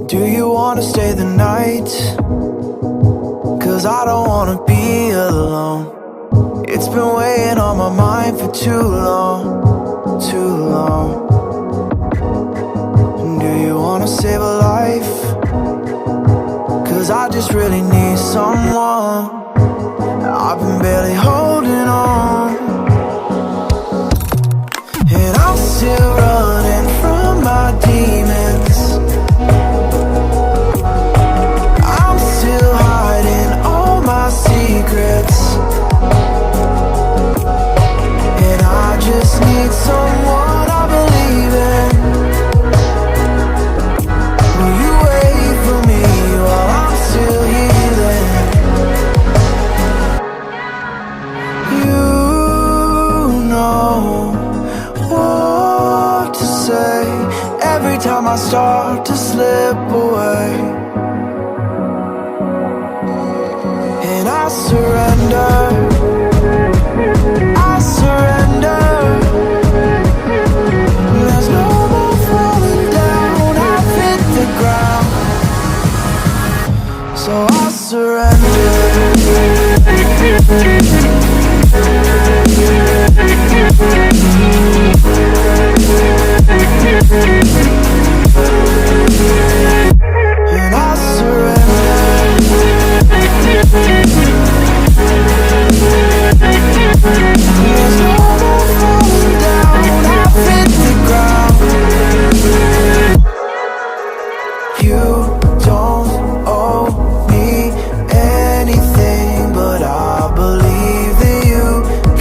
Do you wanna stay the night? 'Cause I don't wanna be alone. It's been weighing on my mind for too long, too long. Do you wanna save a life? 'Cause I just really need someone. I've been barely holding on, and I'm still running from my demons. I'm still hiding all my secrets, and I just need someone I believe in. Will you wait for me while I'm still healing? You know what to say every time I start to slip away, and I surrender. I surrender. There's no more falling down. I've hit the ground, so I surrender. And I surrender. There's no more falling down. I've hit the ground. You don't owe me anything, but I believe that you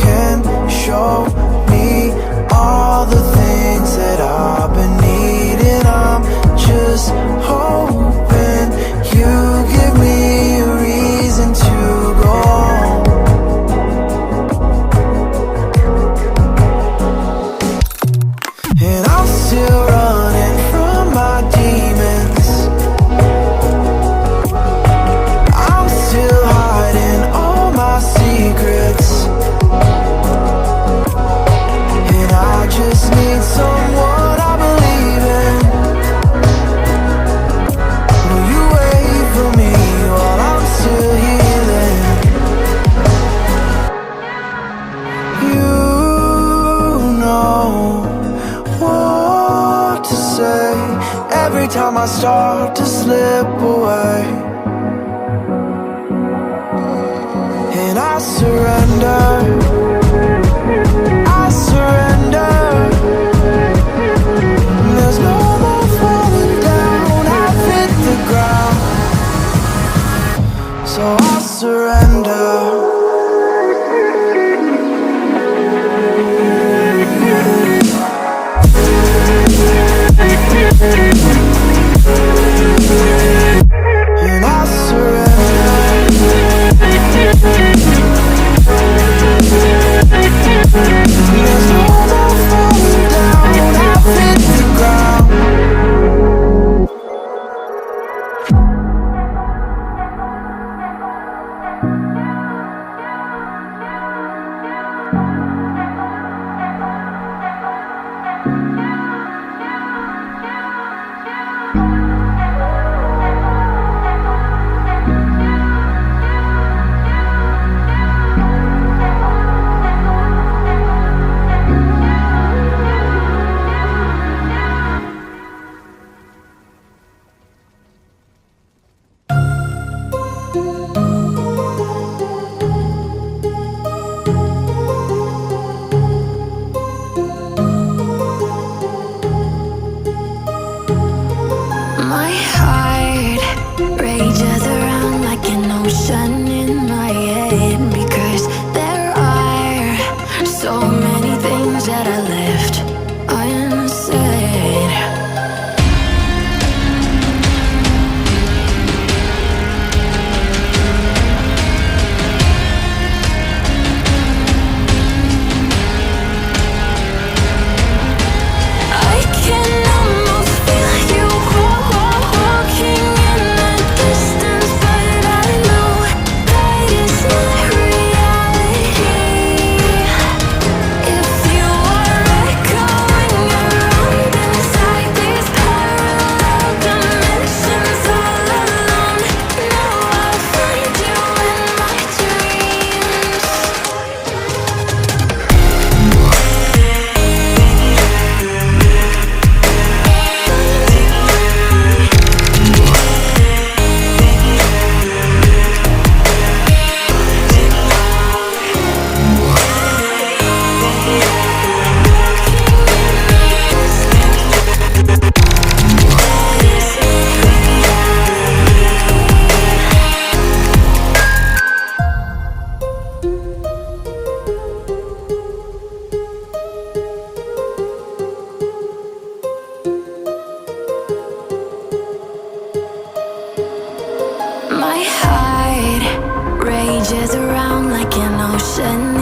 can show me all the things that I've been needing. I'm just hoping you give me a reason to go on. And I'm still running from my demons. I'm still hiding all my secrets, and I just need someone I believe in. Will you wait for me while I'm still healing? You know what to say every time I start to slip away, and I surrender. I surrender. There's no more falling down. I've hit the ground, so I surrender. And I surrender. There's no more falling down. I've hit the ground. My heart rages around like an ocean in my head, because there are so many things that I left unsaid. I can almost feel you walking in the heart rages around like an ocean